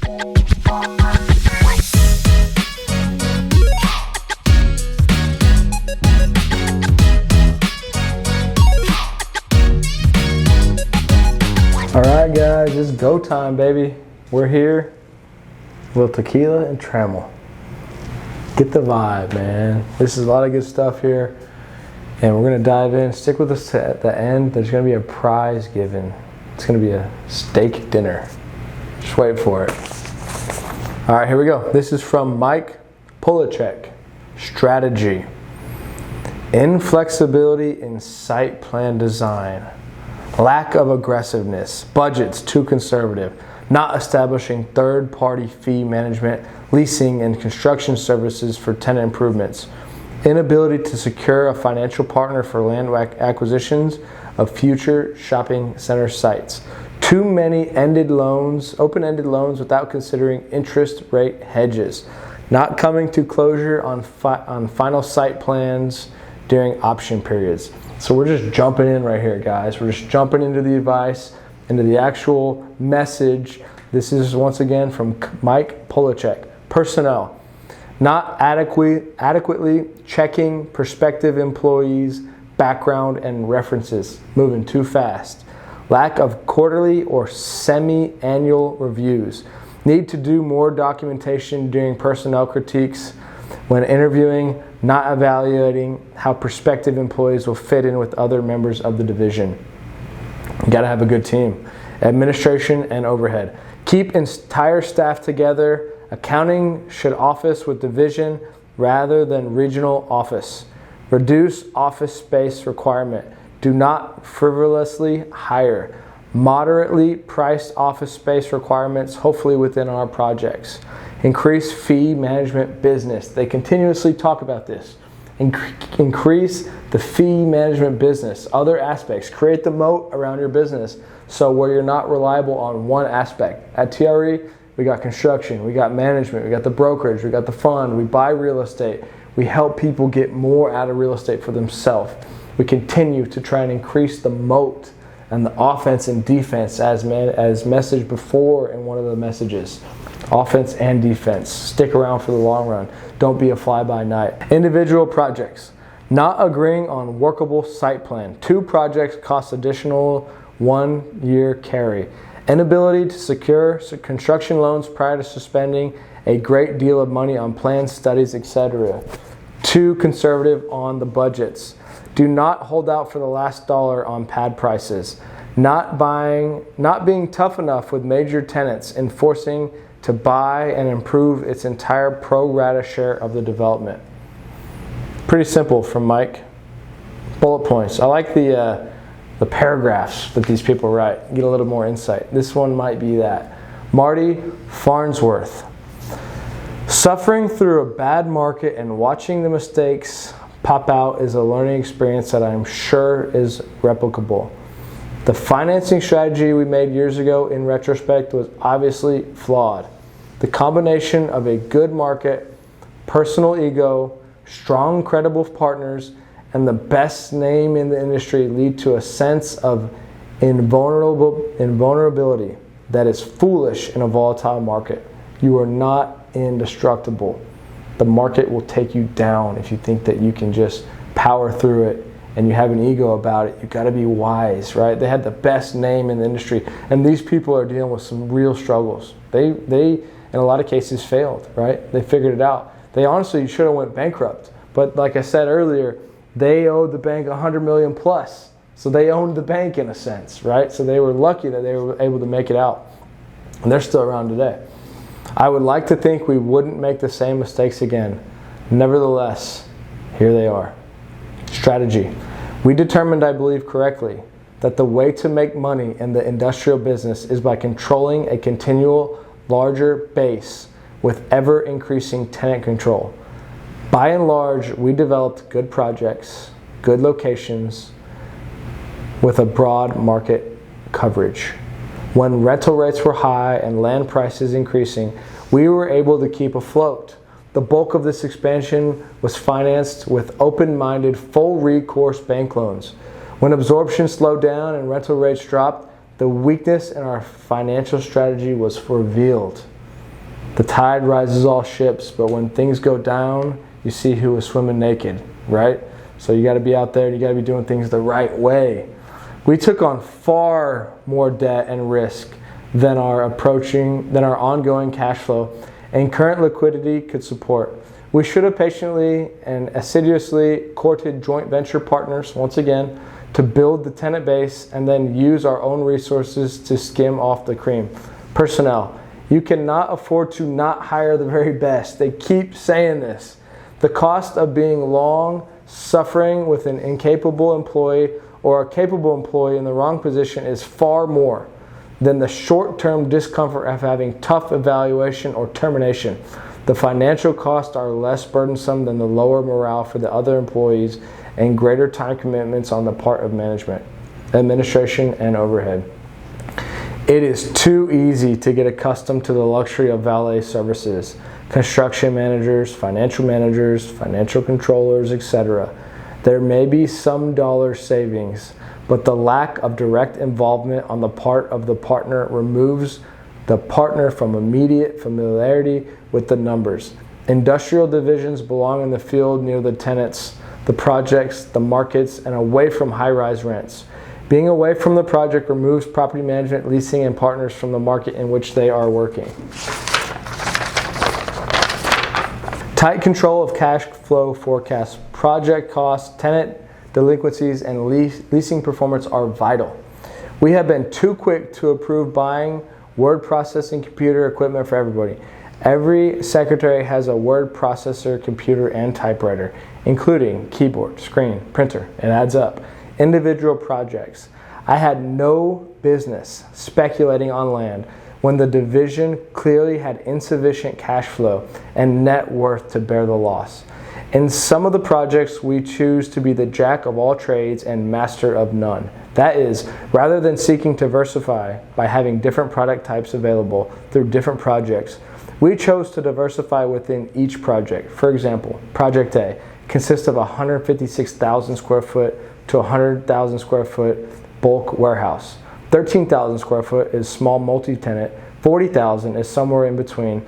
All right, guys, it's go time, baby. We're here. A little tequila and Trammell. Get the vibe, man. This is a lot of good stuff here. And we're going to dive in. Stick with us at the end. There's going to be a prize given. It's going to be a steak dinner. Just wait for it. All right, here we go. This is from Mike Polacek. Strategy. Inflexibility in site plan design. Lack of aggressiveness. Budgets too conservative. Not establishing third-party fee management, leasing, and construction services for tenant improvements. Inability to secure a financial partner for land acquisitions of future shopping center sites. Too many open-ended loans without considering interest rate hedges. Not coming to closure on final site plans during option periods. So we're just jumping in right here, guys. We're just jumping into the advice, into the actual message. This is once again from Mike Polacek. Personnel. Not adequately checking prospective employees' background and references. Moving too fast. Lack of quarterly or semi-annual reviews. Need to do more documentation during personnel critiques when interviewing, not evaluating how prospective employees will fit in with other members of the division. You got to have a good team. Administration and overhead. Keep entire staff together. Accounting should office with division rather than regional office. Reduce office space requirement. Do not frivolously hire. Moderately priced office space requirements, hopefully within our projects. Increase fee management business. They continuously talk about this. Increase the fee management business. Other aspects. Create the moat around your business so where you're not reliable on one aspect. At TRE, we got construction, we got management, we got the brokerage, we got the fund, we buy real estate. We help people get more out of real estate for themselves. We continue to try and increase the moat and the offense and defense as messaged before in one of the messages. Offense and defense. Stick around for the long run. Don't be a fly-by-night. Individual projects. Not agreeing on workable site plan. 2 projects cost additional 1 year carry. Inability to secure construction loans prior to suspending a great deal of money on plans, studies, etc. Too conservative on the budgets. Do not hold out for the last dollar on pad prices. Not being tough enough with major tenants, enforcing to buy and improve its entire pro rata share of the development. Pretty simple from Mike. Bullet points. I like the paragraphs that these people write. Get a little more insight. This one might be that. Marty Farnsworth. Suffering through a bad market and watching the mistakes pop out is a learning experience that I'm sure is replicable. The financing strategy we made years ago in retrospect was obviously flawed. The combination of a good market, personal ego, strong credible partners, and the best name in the industry lead to a sense of invulnerability that is foolish in a volatile market. You are not indestructible. The market will take you down if you think that you can just power through it and you have an ego about it. You got to be wise, right? They had the best name in the industry, and these people are dealing with some real struggles. They in a lot of cases failed, right? They figured it out. They honestly should have went bankrupt, but like I said earlier, they owed the bank $100 million plus. So they owned the bank in a sense, right? So they were lucky that they were able to make it out. And they're still around today. I would like to think we wouldn't make the same mistakes again. Nevertheless, here they are. Strategy. We determined, I believe correctly, that the way to make money in the industrial business is by controlling a continual larger base with ever increasing tenant control. By and large, we developed good projects, good locations, with a broad market coverage. When rental rates were high and land prices increasing, we were able to keep afloat. The bulk of this expansion was financed with open-minded, full recourse bank loans. When absorption slowed down and rental rates dropped, the weakness in our financial strategy was revealed. The tide rises all ships, but when things go down, you see who is swimming naked, right? So you got to be out there and you got to be doing things the right way. We took on far more debt and risk than our ongoing cash flow and current liquidity could support. We should have patiently and assiduously courted joint venture partners, once again, to build the tenant base and then use our own resources to skim off the cream. Personnel. You cannot afford to not hire the very best. They keep saying this. The cost of being long suffering with an incapable employee or a capable employee in the wrong position is far more than the short-term discomfort of having tough evaluation or termination. The financial costs are less burdensome than the lower morale for the other employees and greater time commitments on the part of management, administration, and overhead. It is too easy to get accustomed to the luxury of valet services, construction managers, financial controllers, etc. There may be some dollar savings, but the lack of direct involvement on the part of the partner removes the partner from immediate familiarity with the numbers. Industrial divisions belong in the field near the tenants, the projects, the markets, and away from high-rise rents. Being away from the project removes property management, leasing, and partners from the market in which they are working. Tight control of cash flow forecasts, project costs, tenant delinquencies, and leasing performance are vital. We have been too quick to approve buying word processing computer equipment for everybody. Every secretary has a word processor, computer, and typewriter, including keyboard, screen, printer. It adds up. Individual projects. I had no business speculating on land when the division clearly had insufficient cash flow and net worth to bear the loss. In some of the projects, we choose to be the jack of all trades and master of none. That is, rather than seeking to diversify by having different product types available through different projects, we chose to diversify within each project. For example, Project A consists of a 156,000 square foot to 100,000 square foot bulk warehouse. 13,000 square foot is small multi-tenant. 40,000 is somewhere in between.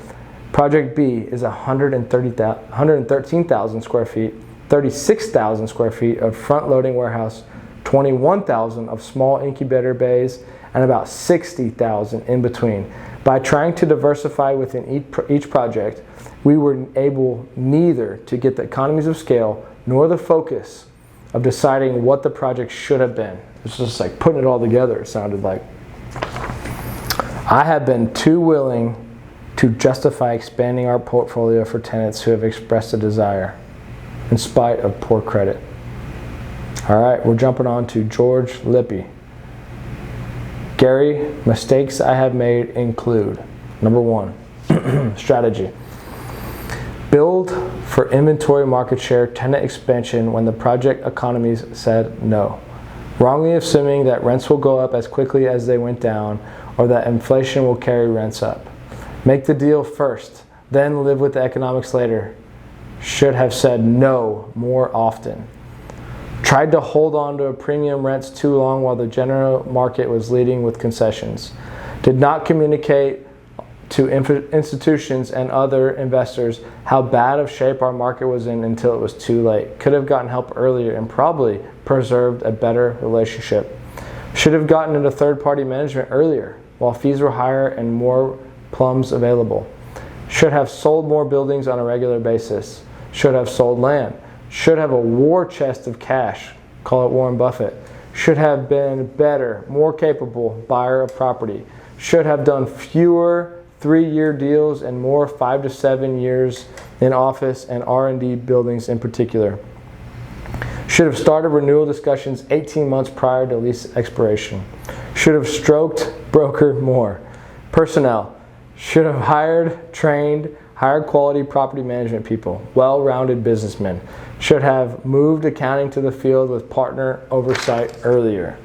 Project B is 113,000 square feet, 36,000 square feet of front-loading warehouse, 21,000 of small incubator bays, and about 60,000 in between. By trying to diversify within each project, we were able neither to get the economies of scale nor the focus of deciding what the project should have been. It's just like putting it all together, it sounded like. I have been too willing to justify expanding our portfolio for tenants who have expressed a desire, in spite of poor credit. All right, we're jumping on to George Lippy. Gary, mistakes I have made include, number one, strategy. Build for inventory market share, tenant expansion when the project economies said no. Wrongly assuming that rents will go up as quickly as they went down or that inflation will carry rents up. Make the deal first, then live with the economics later. Should have said no more often. Tried to hold on to premium rents too long while the general market was leading with concessions. Did not communicate to institutions and other investors how bad of shape our market was in until it was too late. Could have gotten help earlier and probably preserved a better relationship. Should have gotten into third-party management earlier while fees were higher and more plums available. Should have sold more buildings on a regular basis. Should have sold land. Should have a war chest of cash. Call it Warren Buffett. Should have been better, more capable buyer of property. Should have done fewer 3-year deals and more 5 to 7 years in office and R&D buildings in particular. Should have started renewal discussions 18 months prior to lease expiration. Should have stroked broker more. Personnel. Should have hired, trained, higher quality property management people, well-rounded businessmen. Should have moved accounting to the field with partner oversight earlier.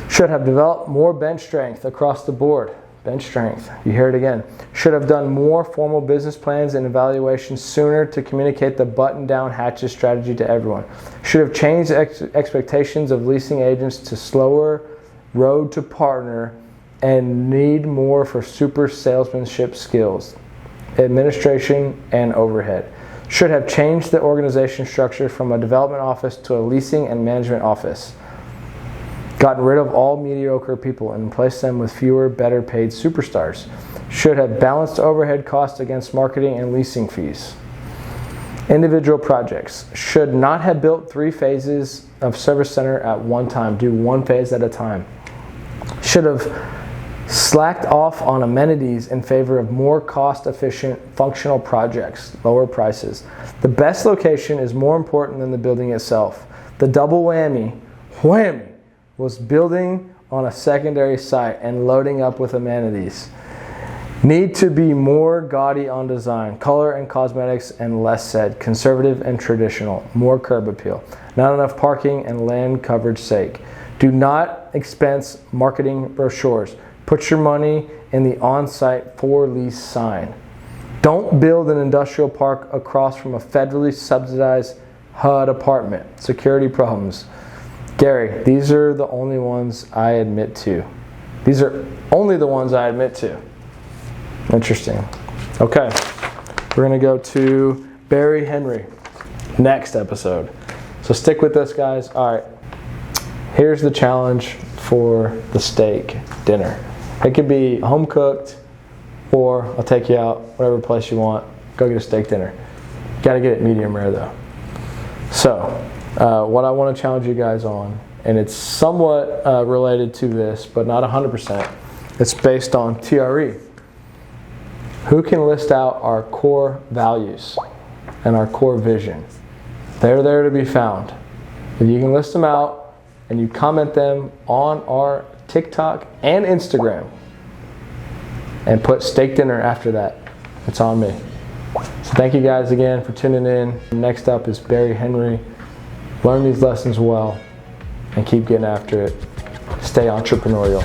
Should have developed more bench strength across the board. Bench strength, you hear it again. Should have done more formal business plans and evaluations sooner to communicate the button-down hatches strategy to everyone. Should have changed expectations of leasing agents to slower road to partner and need more for super salesmanship skills, administration, and overhead. Should have changed the organization structure from a development office to a leasing and management office. Gotten rid of all mediocre people and replaced them with fewer, better paid superstars. Should have balanced overhead costs against marketing and leasing fees. Individual projects. Should not have built 3 phases of service center at one time. Do 1 phase at a time. Should have slacked off on amenities in favor of more cost-efficient functional projects, lower prices. The best location is more important than the building itself. The double whammy, was building on a secondary site and loading up with amenities. Need to be more gaudy on design, color and cosmetics, and less said, conservative and traditional, more curb appeal. Not enough parking and land coverage sake. Do not expense marketing brochures. Put your money in the on-site for lease sign. Don't build an industrial park across from a federally subsidized HUD apartment. Security problems. Gary, these are the only ones I admit to. These are only the ones I admit to. Interesting. Okay, we're going to go to Barry Henry next episode. So stick with us, guys. All right, here's the challenge for the steak dinner. It could be home cooked, or I'll take you out, whatever place you want. Go get a steak dinner. Got to get it medium rare though. So, what I want to challenge you guys on, and it's somewhat related to this, but not 100%. It's based on TRE. Who can list out our core values and our core vision? They're there to be found. If you can list them out and you comment them on our TikTok and Instagram and put steak dinner after that, it's on me. So thank you guys again for tuning in. Next up is Barry Henry. Learn these lessons well and keep getting after it. Stay entrepreneurial.